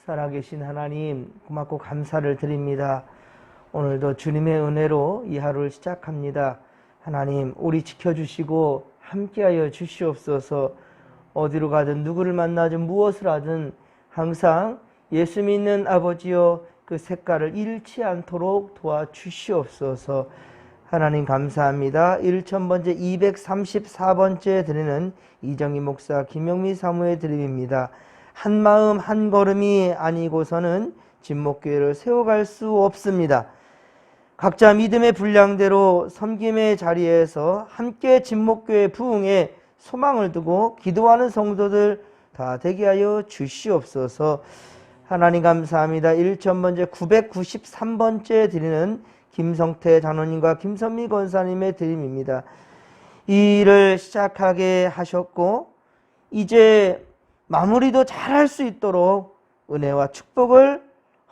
살아계신 하나님 고맙고 감사를 드립니다. 오늘도 주님의 은혜로 이 하루를 시작합니다. 하나님 우리 지켜주시고 함께하여 주시옵소서. 어디로 가든 누구를 만나든 무엇을 하든 항상 예수 믿는 아버지여 그 색깔을 잃지 않도록 도와주시옵소서. 하나님 감사합니다. 1000번째 234번째 드리는 이정희 목사 김영미 사무의 드림입니다. 한마음 한걸음이 아니고서는 진목교회를 세워갈 수 없습니다. 각자 믿음의 분량대로 섬김의 자리에서 함께 진목교회 부흥에 소망을 두고 기도하는 성도들 다 되게 하여 주시옵소서. 하나님 감사합니다. 1000번째 993번째 드리는 김성태 장로님과 김선미 권사님의 드림입니다. 이 일을 시작하게 하셨고 이제 마무리도 잘할 수 있도록 은혜와 축복을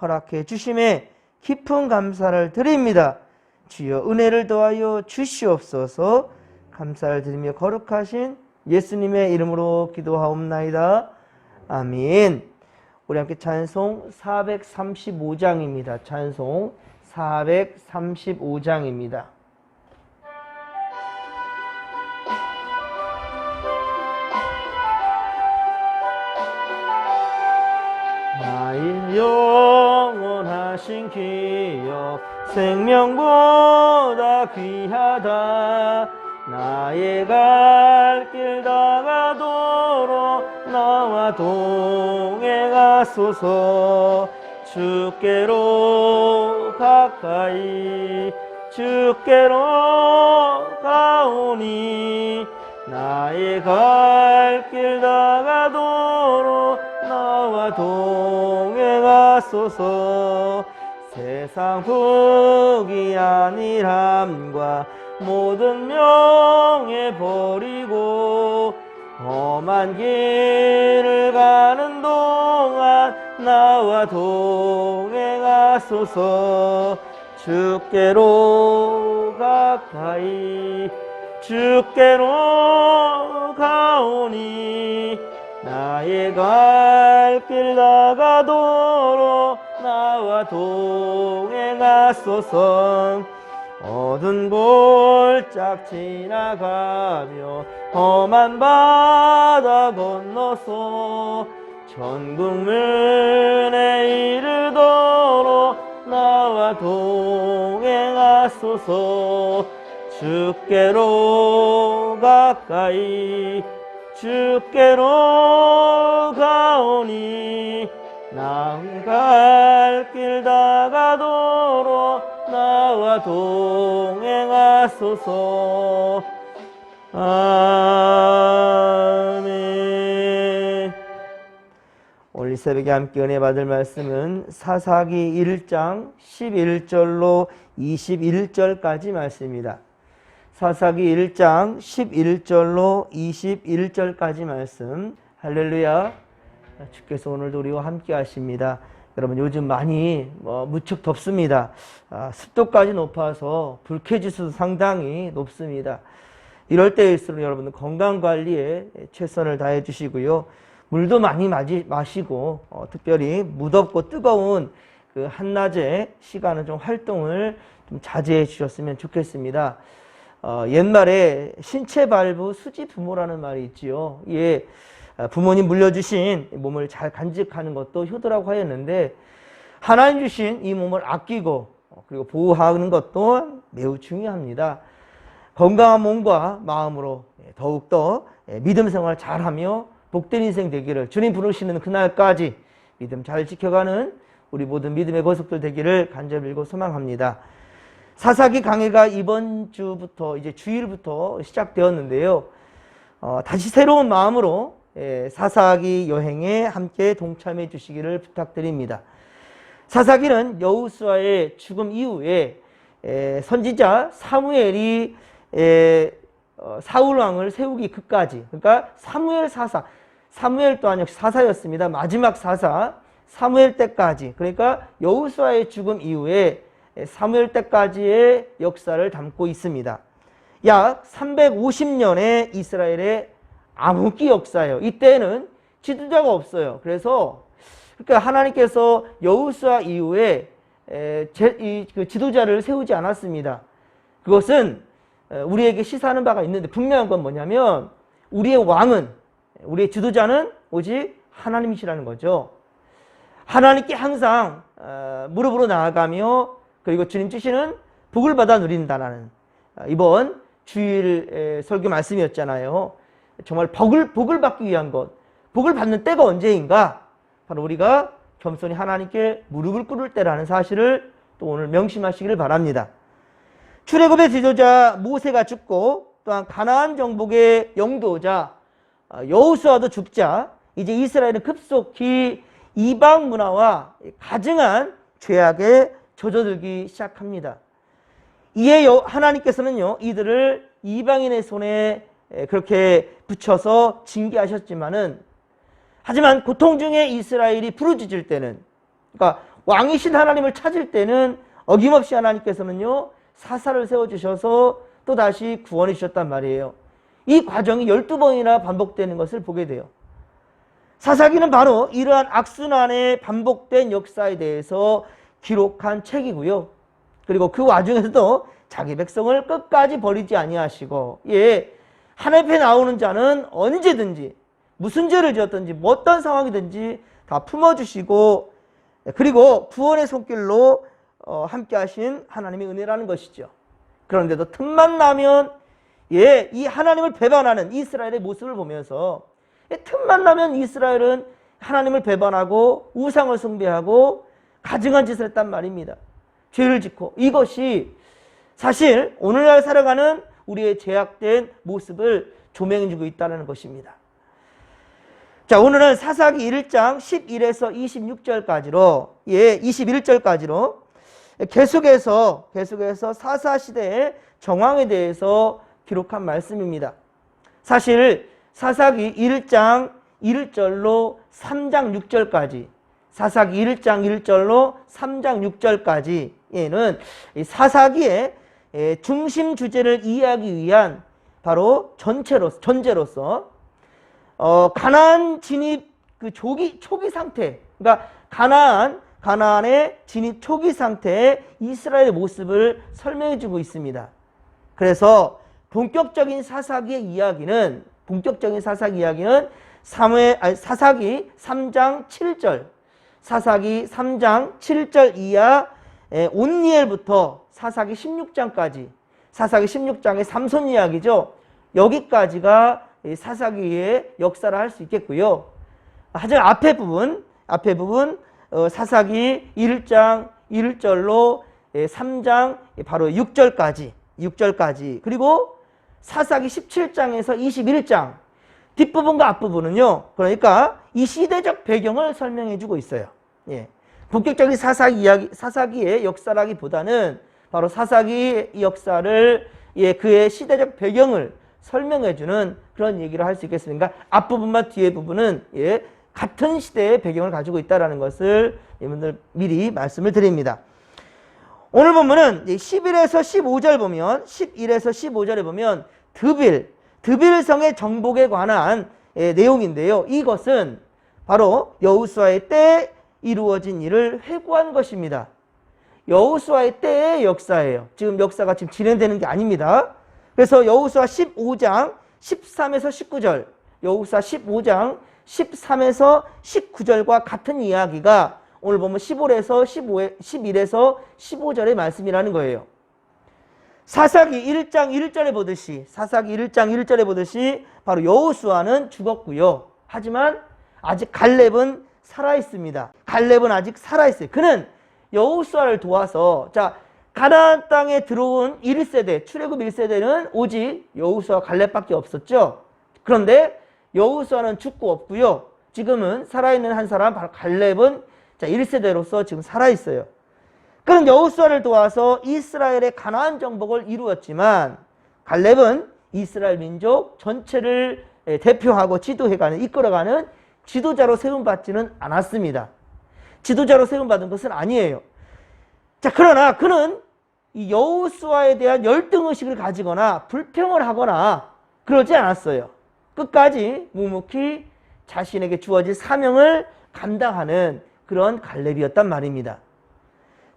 허락해 주심에 깊은 감사를 드립니다. 주여 은혜를 더하여 주시옵소서. 감사를 드리며 거룩하신 예수님의 이름으로 기도하옵나이다. 아멘. 우리 함께 찬송 435장입니다. 찬송 435장입니다. 나의 영원하신 기억 생명보다 귀하다. 나의 갈 길 다가도록 나와 동행하소서. 주께로 가까이 주께로 가오니 나의 갈 길 다가도록 나와 동행하소서. 세상 복이 아니함과 모든 명예 버리고 험한 길을 가는 동안 나와 동행하소서. 주께로 가까이 주께로 가오니 나의 갈 길 다가도록 나와 동행하소서. 어두운 골짝 지나가며 험한 바다 건너서 천국문에 이르도록 나와 동행하소서. 주께로 가까이 주께로 가오니 나의 갈 길 다가도록 나와 동행하소서. 아멘. 오늘 새벽에 함께 은혜 받을 말씀은 사사기 1장 11절로 21절까지 말씀입니다. 사사기 1장 11절로 21절까지 말씀. 할렐루야. 주께서 오늘도 우리와 함께 하십니다. 여러분 요즘 많이 무척 덥습니다. 습도까지 높아서 불쾌지수도 상당히 높습니다. 이럴 때일수록 여러분 건강관리에 최선을 다해 주시고요. 물도 많이 마시고 특별히 무덥고 뜨거운 그 한낮의 시간은 좀 활동을 좀 자제해 주셨으면 좋겠습니다. 옛말에 신체 발부 수지 부모라는 말이 있지요. 예, 부모님 물려주신 몸을 잘 간직하는 것도 효도라고 하였는데 하나님 주신 이 몸을 아끼고 그리고 보호하는 것도 매우 중요합니다. 건강한 몸과 마음으로 더욱더 믿음 생활 잘하며 복된 인생 되기를 주님 부르시는 그날까지 믿음 잘 지켜가는 우리 모든 믿음의 거석들 되기를 간절히 빌고 소망합니다. 사사기 강해가 이번 주부터 이제 주일부터 시작되었는데요. 다시 새로운 마음으로 사사기 여행에 함께 동참해 주시기를 부탁드립니다. 사사기는 여호수아의 죽음 이후에 선지자 사무엘이 사울 왕을 세우기 그까지, 그러니까 사무엘 사사, 사무엘 또한 역시 사사였습니다. 마지막 사사 사무엘 때까지, 그러니까 여호수아의 죽음 이후에 사무엘 때까지의 역사를 담고 있습니다. 약 350년의 이스라엘의 암흑기 역사예요. 이때는 지도자가 없어요. 그래서 그러니까 하나님께서 여호수아 이후에 그 지도자를 세우지 않았습니다. 그것은 우리에게 시사하는 바가 있는데, 분명한 건 뭐냐면 우리의 왕은, 우리의 지도자는 오직 하나님이시라는 거죠. 하나님께 항상 무릎으로 나아가며, 그리고 주님 주시는 복을 받아 누린다라는 이번 주일 설교 말씀이었잖아요. 정말 복을 받기 위한 것, 복을 받는 때가 언제인가? 바로 우리가 겸손히 하나님께 무릎을 꿇을 때라는 사실을 또 오늘 명심하시기를 바랍니다. 출애굽의 지도자 모세가 죽고, 또한 가나안 정복의 영도자 여호수아도 죽자 이제 이스라엘은 급속히 이방 문화와 가증한 죄악에 젖어들기 시작합니다. 이에 하나님께서는요, 이들을 이방인의 손에 그렇게 붙여서 징계하셨지만은, 하지만 고통 중에 이스라엘이 부르짖을 때는, 그러니까 왕이신 하나님을 찾을 때는 어김없이 하나님께서는요, 사사를 세워주셔서 또다시 구원해 주셨단 말이에요. 이 과정이 12번이나 반복되는 것을 보게 돼요. 사사기는 바로 이러한 악순환의 반복된 역사에 대해서 기록한 책이고요. 그리고 그 와중에서도 자기 백성을 끝까지 버리지 아니하시고, 하나님 앞에 나오는 자는 언제든지 무슨 죄를 지었든지 어떤 상황이든지 다 품어주시고, 그리고 구원의 손길로 함께 하신 하나님의 은혜라는 것이죠. 그런데도 틈만 나면 이 하나님을 배반하는 이스라엘의 모습을 보면서, 틈만 나면 이스라엘은 하나님을 배반하고 우상을 숭배하고 가증한 짓을 했단 말입니다. 죄를 짓고. 이것이 사실 오늘날 살아가는 우리의 죄악된 모습을 조명해주고 있다는 것입니다. 자, 오늘은 사사기 1장 11에서 26절까지로 21절까지로 계속해서 사사시대의 정황에 대해서 기록한 말씀입니다. 사실 사사기 1장 1절로 3장 6절까지, 사사기 1장 1절로 3장 6절까지에는 사사기의 중심 주제를 이해하기 위한 바로 전제로서 가나안 진입 그 초기 상태, 그러니까 가나안의 진입 초기 상태의 이스라엘의 모습을 설명해 주고 있습니다. 그래서 본격적인 사사기 이야기는 사사기 3장 7절, 사사기 3장 7절 이하 온니엘부터 사사기 16장까지, 사사기 16장의 삼손 이야기죠. 여기까지가 사사기의 역사를 할 수 있겠고요. 하지만 앞에 부분 사사기 1장 1절로 3장 바로 6절까지, 그리고 사사기 17장에서 21장 뒷부분과 앞부분은요, 그러니까 이 시대적 배경을 설명해 주고 있어요. 본격적인 사사기의 역사라기보다는 바로 사사기의 역사를, 그의 시대적 배경을 설명해 주는 그런 얘기를 할 수 있겠습니다. 앞부분과 뒤에 부분은 같은 시대의 배경을 가지고 있다는 것을 여러분들 미리 말씀을 드립니다. 오늘 본문은 11에서 15절에 보면 드빌성의 정복에 관한 내용인데요. 이것은 바로 여호수아의 때에 이루어진 일을 회고한 것입니다. 여호수아의 때의 역사예요. 지금 역사가 지금 진행되는 게 아닙니다. 그래서 여호수아 15장 13에서 19절, 여호수아 15장 13에서 19절과 같은 이야기가 오늘 보면 11에서 15절의 말씀이라는 거예요. 사사기 1장 1절에 보듯이 바로 여호수아는 죽었고요. 하지만 아직 갈렙은 살아있습니다. 그는 여호수아를 도와서, 가나안 땅에 들어온 1세대, 출애굽 1세대는 오직 여호수아 갈렙밖에 없었죠. 그런데 여호수아는 죽고 없고요. 지금은 살아있는 한 사람, 바로 갈렙은 1세대로서 지금 살아있어요. 그런 여호수아를 도와서 이스라엘의 가나안 정복을 이루었지만, 갈렙은 이스라엘 민족 전체를 대표하고 이끌어가는 지도자로 세움받지는 않았습니다. 지도자로 세움받은 것은 아니에요. 그러나 그는 이 여호수아에 대한 열등의식을 가지거나 불평을 하거나 그러지 않았어요. 끝까지 묵묵히 자신에게 주어진 사명을 감당하는 그런 갈렙이었단 말입니다.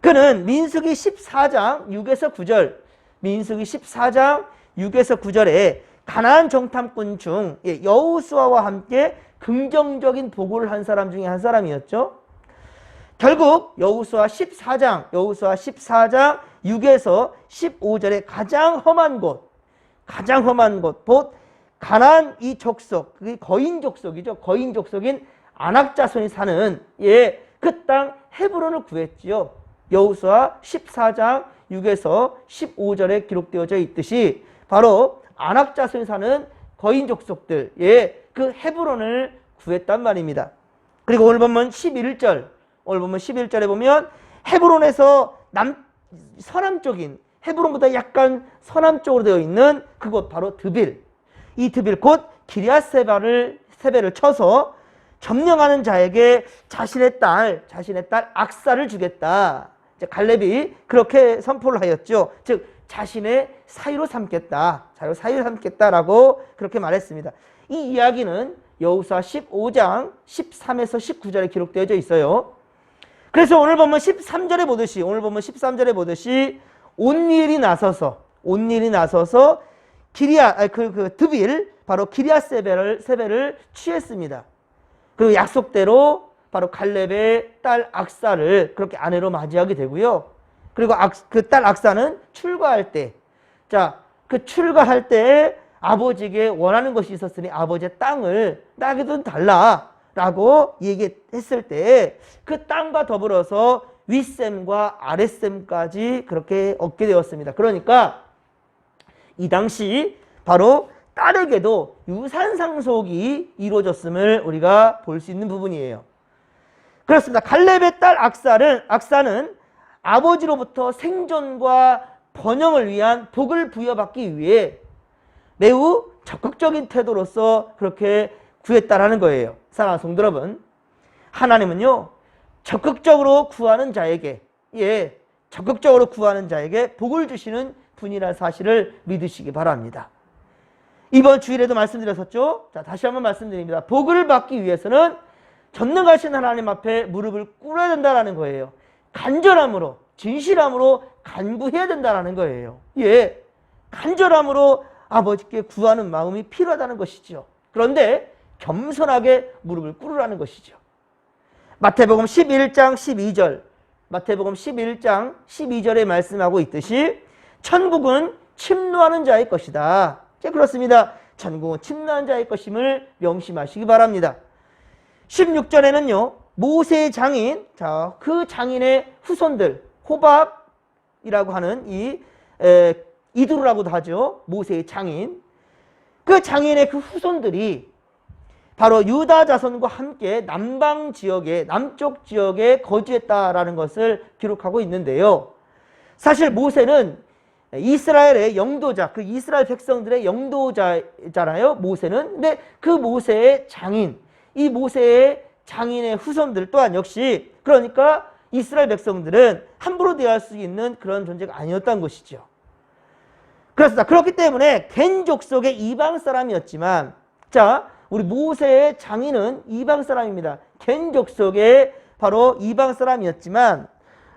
그는 민수기 14장 6에서 9절, 민수기 14장 6에서 9절에 가나안 정탐꾼 중 여호수아와 함께 긍정적인 보고를 한 사람 중에 한 사람이었죠. 결국 여호수아 14장 6에서 15절에 가장 험한 곳, 곧 가나안 이 족속, 그게 거인 족속이죠. 거인 족속인 아낙 자손이 사는 그 땅 헤브론을 구했지요. 여호수아 14장 6에서 15절에 기록되어져 있듯이 바로 아낙 자손이 사는 거인 족속들, 그 헤브론을 구했단 말입니다. 그리고 오늘 보면 11절에 보면 헤브론에서 서남쪽인, 헤브론보다 약간 서남쪽으로 되어 있는 그곳 바로 드빌, 이 드빌 곧 기럇세벨을 쳐서 점령하는 자에게 자신의 딸 악사를 주겠다. 갈렙이 그렇게 선포를 하였죠. 즉 자신의 사위로 삼겠다라고 그렇게 말했습니다. 이 이야기는 여호수아 15장 13에서 19절에 기록되어져 있어요. 그래서 오늘 보면 13절에 보듯이 온니엘이 나서서 드빌 바로 기럇세벨을 취했습니다. 그리고 약속대로 바로 갈렙의 딸 악사를 그렇게 아내로 맞이하게 되고요. 그리고 그 딸 악사는 출가할 때 아버지에게 원하는 것이 있었으니 아버지의 땅을 나에게 좀 달라라고 얘기했을 때 그 땅과 더불어서 윗셈과 아랫셈까지 그렇게 얻게 되었습니다. 그러니까 이 당시 바로 딸에게도 유산 상속이 이루어졌음을 우리가 볼 수 있는 부분이에요. 그렇습니다. 갈렙의 딸 악사는 아버지로부터 생존과 번영을 위한 복을 부여받기 위해 매우 적극적인 태도로서 그렇게 구했다라는 거예요. 사랑하는 성도 여러분, 하나님은요 적극적으로 구하는 자에게 복을 주시는 분이라는 사실을 믿으시기 바랍니다. 이번 주일에도 말씀드렸었죠. 자, 다시 한번 말씀드립니다. 복을 받기 위해서는 전능하신 하나님 앞에 무릎을 꿇어야 된다는 거예요. 간절함으로, 진실함으로 간구해야 된다는 거예요. 간절함으로 아버지께 구하는 마음이 필요하다는 것이죠. 그런데 겸손하게 무릎을 꿇으라는 것이죠. 마태복음 11장 12절에 말씀하고 있듯이 천국은 침노하는 자의 것이다. 그렇습니다. 천국은 침노하는 자의 것임을 명심하시기 바랍니다. 16절에는요. 모세의 장인, 그 장인의 후손들, 호밥이라고 하는 이두루라고도 하죠. 모세의 장인. 그 장인의 그 후손들이 바로 유다 자손과 함께 남쪽 지역에 거주했다라는 것을 기록하고 있는데요. 사실 모세는 이스라엘의 영도자, 그 이스라엘 백성들의 영도자잖아요. 모세는. 근데 그 모세의 장인, 이 모세의 장인의 후손들 또한 역시 그러니까 이스라엘 백성들은 함부로 대할 수 있는 그런 존재가 아니었다는 것이죠. 그렇습니다. 그렇기 때문에 겐 족속의 이방 사람이었지만 우리 모세의 장인은 이방 사람입니다. 겐 족속의 바로 이방 사람이었지만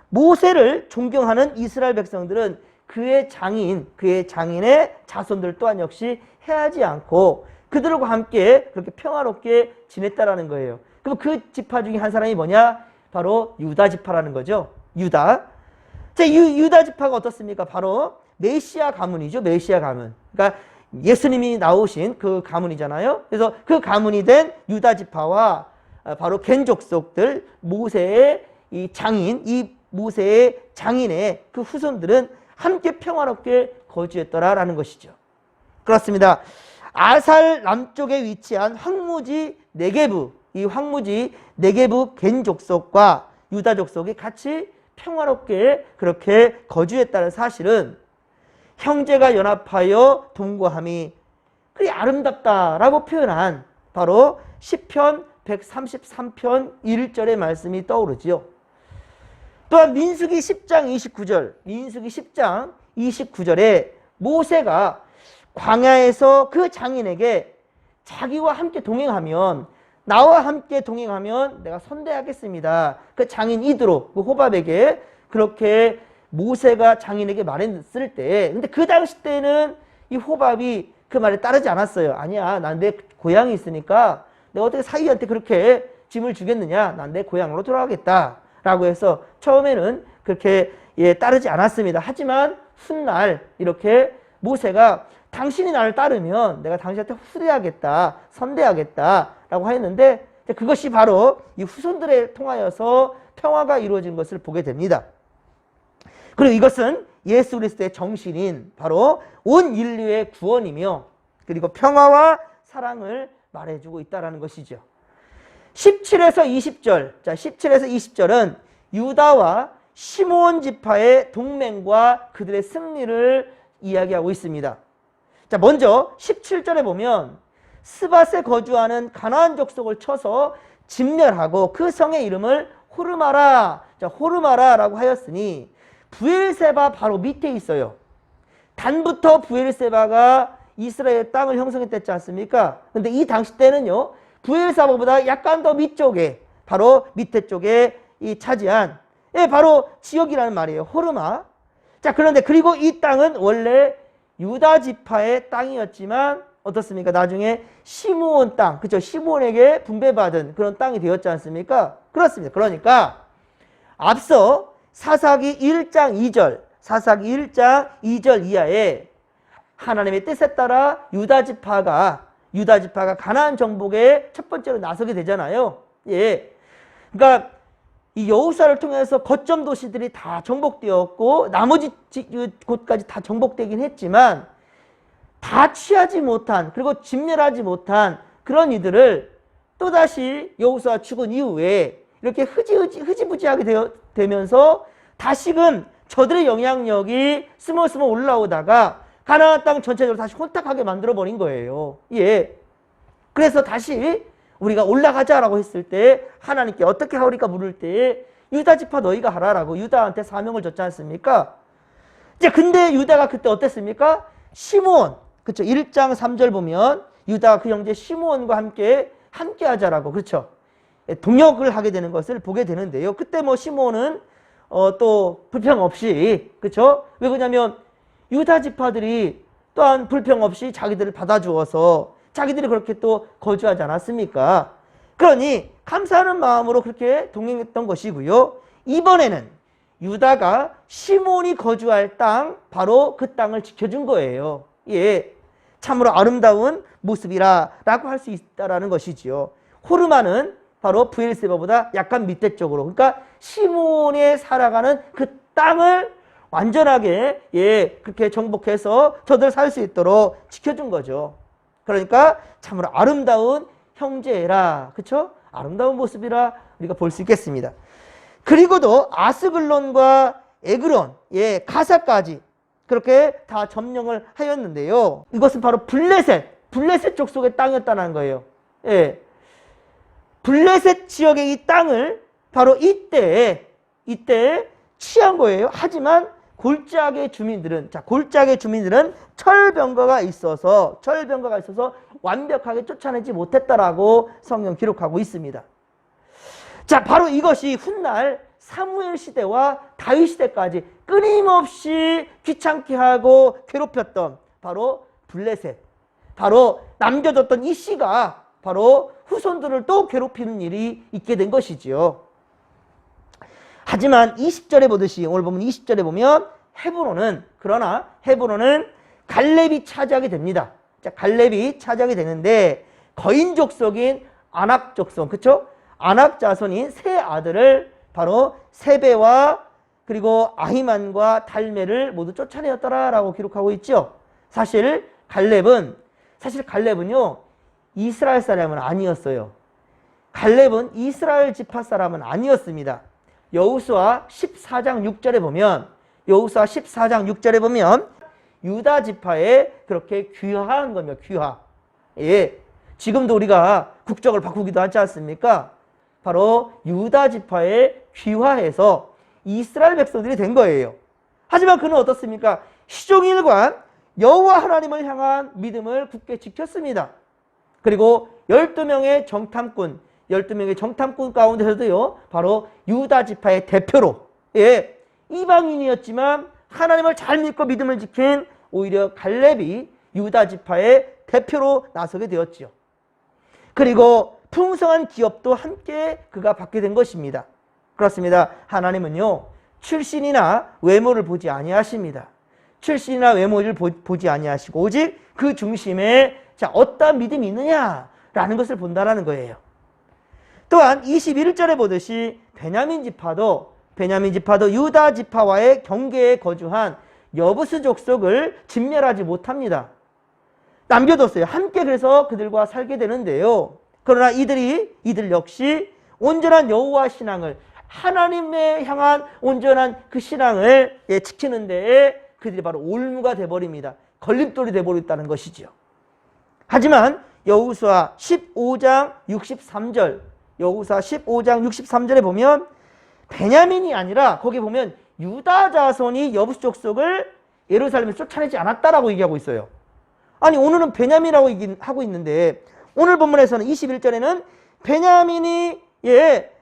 모세를 존경하는 이스라엘 백성들은 그의 장인의 자손들 또한 역시 해하지 않고 그들과 함께 그렇게 평화롭게 지냈다라는 거예요. 그럼 그 지파 중에 한 사람이 뭐냐? 바로 유다 지파라는 거죠. 유다 지파가 어떻습니까? 바로 메시아 가문이죠. 메시아 가문. 그러니까 예수님이 나오신 그 가문이잖아요. 그래서 그 가문이 된 유다 지파와 바로 겐 족속들, 모세의 모세의 장인의 그 후손들은 함께 평화롭게 거주했더라라는 것이죠. 그렇습니다. 아살 남쪽에 위치한 황무지 네게부, 이 황무지 네게부 겐 족속과 유다 족속이 같이 평화롭게 그렇게 거주했다는 사실은 형제가 연합하여 동거함이 그리 아름답다라고 표현한 바로 시편 133편 1절의 말씀이 떠오르지요. 또한 민수기 10장 29절에 모세가 광야에서 그 장인에게 자기와 함께 동행하면 나와 함께 동행하면 내가 선대하겠습니다. 그 장인 이드로 그 호밥에게 그렇게 모세가 장인에게 말했을 때, 근데 그 당시 때는 이 호밥이 그 말에 따르지 않았어요. 아니야, 난 내 고향이 있으니까 내가 어떻게 사위한테 그렇게 짐을 주겠느냐, 난 내 고향으로 돌아가겠다 라고 해서 처음에는 그렇게 따르지 않았습니다. 하지만 훗날 이렇게 모세가 당신이 나를 따르면 내가 당신한테 후대하겠다, 선대하겠다 라고 했는데, 그것이 바로 이 후손들에 통하여서 평화가 이루어진 것을 보게 됩니다. 그리고 이것은 예수 그리스도의 정신인 바로 온 인류의 구원이며, 그리고 평화와 사랑을 말해주고 있다는 것이죠. 17에서 20절, 자 17에서 20절은 유다와 시므온 지파의 동맹과 그들의 승리를 이야기하고 있습니다. 자, 먼저 17절에 보면 스밧에 거주하는 가나안 족속을 쳐서 진멸하고 그 성의 이름을 호르마라, 자, 호르마라라고 하였으니 브엘세바 바로 밑에 있어요. 단부터 브엘세바가 이스라엘 땅을 형성했지 않습니까? 근데 이 당시 때는요, 브엘세바보다 약간 더 밑쪽에, 바로 밑에 쪽에 이 차지한 바로 지역이라는 말이에요. 호르마. 자, 그런데 그리고 이 땅은 원래 유다 지파의 땅이었지만 어떻습니까? 나중에 시므온 땅, 그렇죠? 시므온에게 분배받은 그런 땅이 되었지 않습니까? 그렇습니다. 그러니까 앞서 사사기 1장 2절, 사사기 1장 2절 이하에 하나님의 뜻에 따라 유다 지파가 가나안 정복에 첫 번째로 나서게 되잖아요. 예. 그러니까 이 여호수아를 통해서 거점 도시들이 다 정복되었고 나머지 곳까지 다 정복되긴 했지만 다 취하지 못한, 그리고 진멸하지 못한 그런 이들을 또다시 여호수아 죽은 이후에 이렇게 흐지부지하게 되면서 다시금 저들의 영향력이 스멀스멀 올라오다가 가나안 땅 전체적으로 다시 혼탁하게 만들어버린 거예요. 예. 그래서 다시 우리가 올라가자라고 했을 때 하나님께 어떻게 하오리까 물을 때 유다 지파 너희가 하라라고 유다한테 사명을 줬지 않습니까? 이제 근데 유다가 그때 어땠습니까? 시므온, 그렇죠? 1장 3절 보면 유다가 그 형제 시므온과 함께 하자라고, 그렇죠? 동역을 하게 되는 것을 보게 되는데요. 그때 뭐 시므온은 또 불평 없이, 그렇죠? 왜 그러냐면 유다 지파들이 또한 불평 없이 자기들을 받아주어서 자기들이 그렇게 또 거주하지 않았습니까? 그러니 감사하는 마음으로 그렇게 동행했던 것이고요. 이번에는 유다가 시므온이 거주할 땅, 바로 그 땅을 지켜준 거예요. 예, 참으로 아름다운 모습이라고 할 수 있다라는 것이지요. 호르마는 바로 브엘세바보다 약간 밑에 쪽으로, 그러니까 시므온에 살아가는 그 땅을 완전하게 그렇게 정복해서 저들 살 수 있도록 지켜준 거죠. 그러니까 참으로 아름다운 형제라, 그렇죠? 아름다운 모습이라 우리가 볼 수 있겠습니다. 그리고도 아스글론과 에그론, 가사까지 그렇게 다 점령을 하였는데요. 이것은 바로 블레셋 족속의 땅이었다는 거예요. 예. 블레셋 지역의 이 땅을 바로 이때 취한 거예요. 하지만 골짜기의 주민들은 철병거가 있어서 완벽하게 쫓아내지 못했다라고 성경 기록하고 있습니다. 자, 바로 이것이 훗날 사무엘 시대와 다윗 시대까지 끊임없이 귀찮게 하고 괴롭혔던 바로 블레셋, 바로 남겨뒀던 이 씨가 바로 후손들을 또 괴롭히는 일이 있게 된 것이지요. 하지만 20절에 보듯이, 오늘 보면 20절에 보면 헤브론은 갈렙이 차지하게 됩니다. 자, 갈렙이 차지하게 되는데 거인 족속인 아낙 족속, 그렇죠? 아낙 자손인 세 아들을 바로 세베와 그리고 아히만과 달메를 모두 쫓아내었더라라고 기록하고 있죠. 사실 갈렙은요 이스라엘 사람은 아니었어요. 갈렙은 이스라엘 지파 사람은 아니었습니다. 여호수아 14장 6절에 보면 유다 지파에 그렇게 귀화한 겁니다. 귀화. 예. 지금도 우리가 국적을 바꾸기도 하지 않습니까? 바로 유다 지파에 귀화해서 이스라엘 백성들이 된 거예요. 하지만 그는 어떻습니까? 시종일관 여호와 하나님을 향한 믿음을 굳게 지켰습니다. 그리고 12명의 정탐꾼, 12명의 정탐꾼 가운데서도요, 바로 유다 지파의 대표로, 예, 이방인이었지만 하나님을 잘 믿고 믿음을 지킨 오히려 갈렙이 유다 지파의 대표로 나서게 되었지요. 그리고 풍성한 기업도 함께 그가 받게 된 것입니다. 그렇습니다. 하나님은요, 출신이나 외모를 보지 아니하십니다. 출신이나 외모를 보지 아니하시고 오직 그 중심에 자, 어떤 믿음이 있느냐라는 것을 본다라는 거예요. 또한 21절에 보듯이 베냐민 지파도 유다 지파와의 경계에 거주한 여부스 족속을 진멸하지 못합니다. 남겨뒀어요. 함께 그래서 그들과 살게 되는데요. 그러나 이들 역시 온전한 여호와 신앙을, 하나님에 향한 온전한 그 신앙을 지키는 데에 그들이 바로 올무가 돼버립니다. 걸림돌이 돼버렸다는 것이지요. 하지만 여호수아 15장 63절, 여호수아 15장 63절에 보면 베냐민이 아니라 거기 보면 유다 자손이 여부스 족속을 예루살렘에서 쫓아내지 않았다라고 얘기하고 있어요. 아니, 오늘은 베냐민이라고 하고 있는데 오늘 본문에서는 21절에는 베냐민이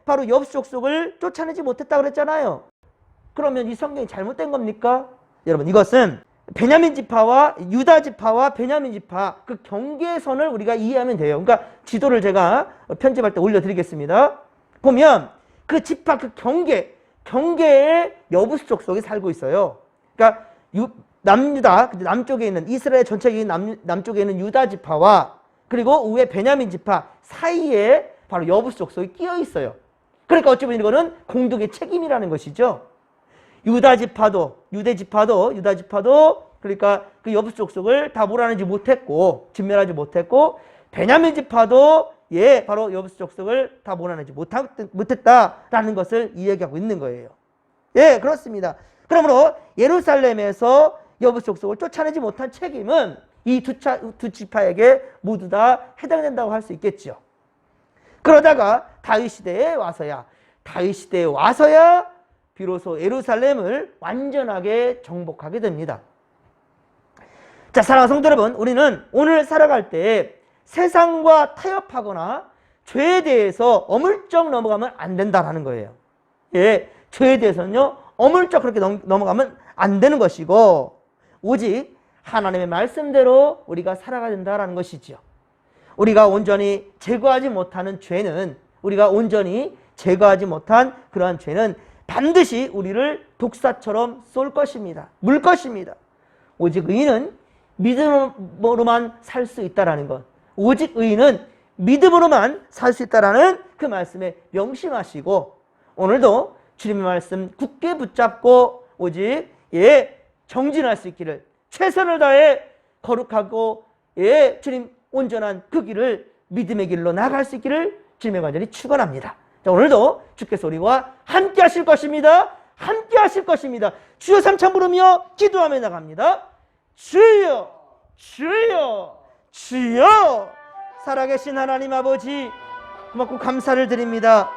바로 여부스 족속을 쫓아내지 못했다고 그랬잖아요. 그러면 이 성경이 잘못된 겁니까? 여러분, 이것은 베냐민 지파와 유다 지파와 베냐민 지파 그 경계선을 우리가 이해하면 돼요. 그러니까 지도를 제가 편집할 때 올려드리겠습니다. 보면 그 지파 그 경계에 여부스 족속이 살고 있어요. 그러니까 남유다, 남쪽에 있는 이스라엘 전체적인 남쪽에 있는 유다 지파와 그리고 우에 베냐민 지파 사이에 바로 여부스 족속이 끼어 있어요. 그러니까 어찌 보면 이거는 공동의 책임이라는 것이죠. 유다 지파도 그러니까 그 여부스 족속을 다 몰아내지 못했고 진멸하지 못했고 베냐민 지파도 바로 여부스 족속을 다 몰아내지 못했다라는 것을 이야기하고 있는 거예요. 예, 그렇습니다. 그러므로 예루살렘에서 여부스 족속을 쫓아내지 못한 책임은 이 두 지파에게 모두 다 해당된다고 할 수 있겠죠. 그러다가 다윗 시대에 와서야 비로소 예루살렘을 완전하게 정복하게 됩니다. 자, 사랑하는 성도 여러분, 우리는 오늘 살아갈 때 세상과 타협하거나 죄에 대해서 어물쩍 넘어가면 안 된다는 거예요. 예, 죄에 대해서는요, 어물쩍 그렇게 넘어가면 안 되는 것이고 오직 하나님의 말씀대로 우리가 살아가야 된다는 것이지요. 우리가 온전히 제거하지 못하는 죄는, 우리가 온전히 제거하지 못한 그러한 죄는 반드시 우리를 독사처럼 쏠 것입니다. 물 것입니다. 오직 의인은 믿음으로만 살 수 있다는 것. 오직 의인은 믿음으로만 살 수 있다는 그 말씀에 명심하시고 오늘도 주님의 말씀 굳게 붙잡고 오직 정진할 수 있기를, 최선을 다해 거룩하고 주님 온전한 그 길을, 믿음의 길로 나아갈 수 있기를 주님의 간절히 축원합니다. 자, 오늘도 주께서 우리와 함께 하실 것입니다. 함께 하실 것입니다. 주여 삼창 부르며 기도하며 나갑니다. 주여, 주여, 주여. 살아계신 하나님 아버지, 고맙고 감사를 드립니다.